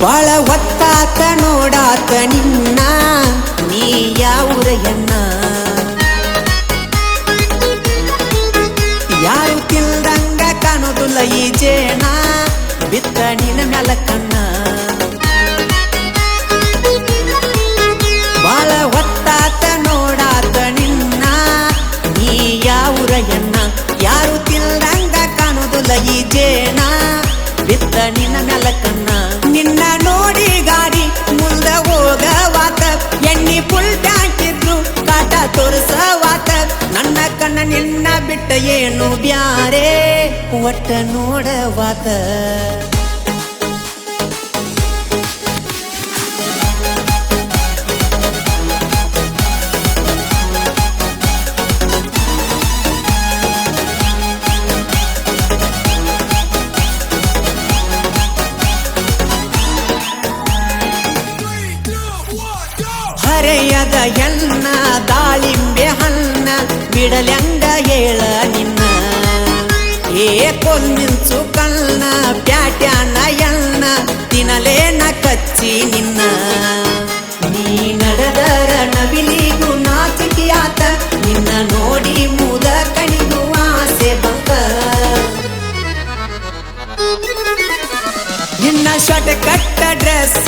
ಬಾಳ ಹೊತ್ತಾತ ನೋಡಾತ ನಿನ್ನ ನೀ ಯಾವೂರ ಹೆಣ್ಣ ಯಾರು ತಿಳ್ದಂಗ ಕಾಣೋದಿಲ್ಲ ಈ ಜೇನ ಬಿತ್ತ ನಿನ್ನ ಮ್ಯಾಲ ಕಣ್ಣ ಬಾಳ ಹೊತ್ತಾತ ನೋಡಾತ ನಿನ್ನ ನೀ ಯಾವೂರ ಹೆಣ್ಣ ಯಾರು ತಿಳ್ದಂಗ ಕಾಣೋದಿಲ್ಲ ಈ ಜೇನ ಬಿತ್ತ ನಿನ್ನ ಮ್ಯಾಲ ಕಣ್ಣ ನಿನ್ನ ನೋಡಿ ಗಾಡಿ ಮುಂದ ಹೋಗವಾತ ಎಣ್ಣಿ ಫುಲ್ ಟ್ಯಾಂಕಿದ್ರು ಕಾಟ ತೋರಿಸವಾತ ನನ್ನ ಕಣ್ಣ ನಿನ್ನ ಬಿಟ್ಟ ಏನು ಬ್ಯಾರೆ ಒಟ್ಟ ನೋಡವಾತ ಹರೆಯದ ಹೆಣ್ಣ ದಾಳಿಂಬೆ ಹಣ್ಣ ಬಿಡಲೆಂಗ ಹೇಳ ನಿನ್ನ ಕೊಲ್ಮಿನ್ಸು ಕಣ್ಣ ಪ್ಯಾಟ್ಯಾನ ಎಣ್ಣ ತಿನ್ನಲೇನ ಕಚ್ಚಿ ನಿನ್ನ ನೀ ನಡೆದರ ನವಿಲಿಗೂ ನಾಚಿಕೆಯಾತ ನಿನ್ನ ನೋಡಿ ಮುದ ಕಣಿಗೂ ಆಸೆ ಬಂತ ನಿನ್ನ ಶಾರ್ಟ್ ಕಟ್ಟ ಡ್ರೆಸ್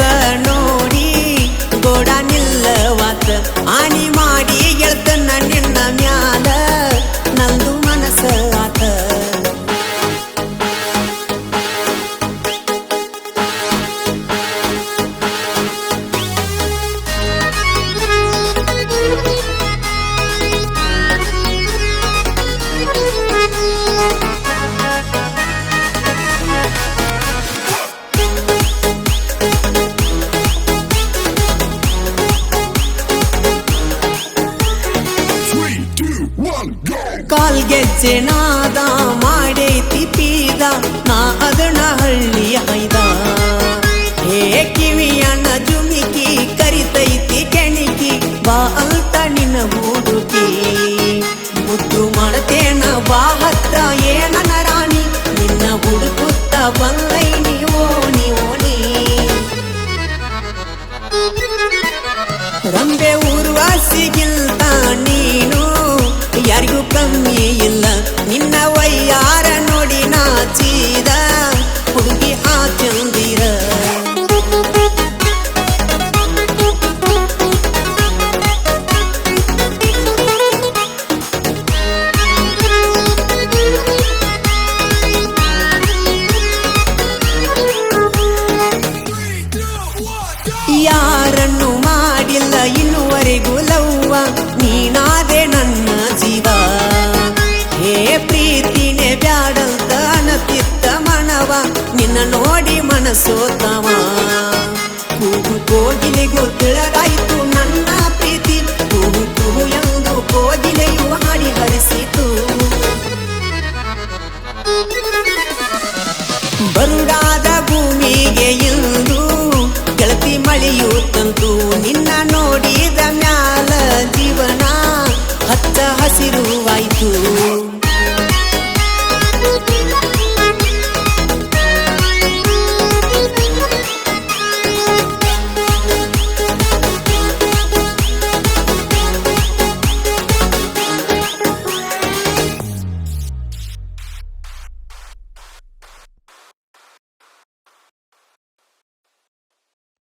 ನೋಡಿ ಗೋಡ ನಿಲ್ಲವಾತ ಆನಿ ಮಾಡಿ ಗೆಳ್ತನ ನಿನ್ನ ಮ್ಯಾಲ ನಂದು ಮನಸ್ಸ ಆತ ಕಾಲ್ಗೆಜ್ಜೆ ನಾದ ಮಾಡೈತಿ ಪೀದ ನಾ ಅದನ್ನ ಹಳ್ಳಿ ಹೈದ ಕಿವಿಯನ್ನ ಜುಮಿಕಿ ಕರಿತೈತಿ ಕೆಣಿಕಿ ಬಾ ಅಂತ ನಿನ್ನ ಹುಡುಕಿ ಮುದ್ದು ಮಾಡತೇನ ಬಾ ಹತ್ತ ಏನನ ರಾಣಿ ನಿನ್ನ ಹುಡುಕುತ್ತ ಬಂದೈ ನೀವೋಣಿ ಓಣಿ ರಂಬೆ ಊರ್ವಾಸಿಗಿಲ್ತ ನೀನು ಯಾರಿಗೂ ಕಮ್ಮಿ ಇಲ್ಲ ನಿನ್ನ ವಯ್ಯಾರ ನೋಡಿ ನಾಚಿದ ಹುಡುಗಿ ಆ ಚಂದಿರ ಯಾರನ್ನು ಮಾಡಿಲ್ಲ ಇನ್ನುವರೆಗೂ ಲವ್ವ ನೀನಾದೆ ನನ್ನ ಜೀವ ಪ್ರೀತಿನೇ ಬ್ಯಾಡಂತ ಅನತಿತ್ತ ಮನವ ನಿನ್ನ ನೋಡಿ ಮನಸ್ಸೋತವ ಕೂಗು ಕೋಗಿಲಿಗೂ ತಿಳಗಾಯ್ತು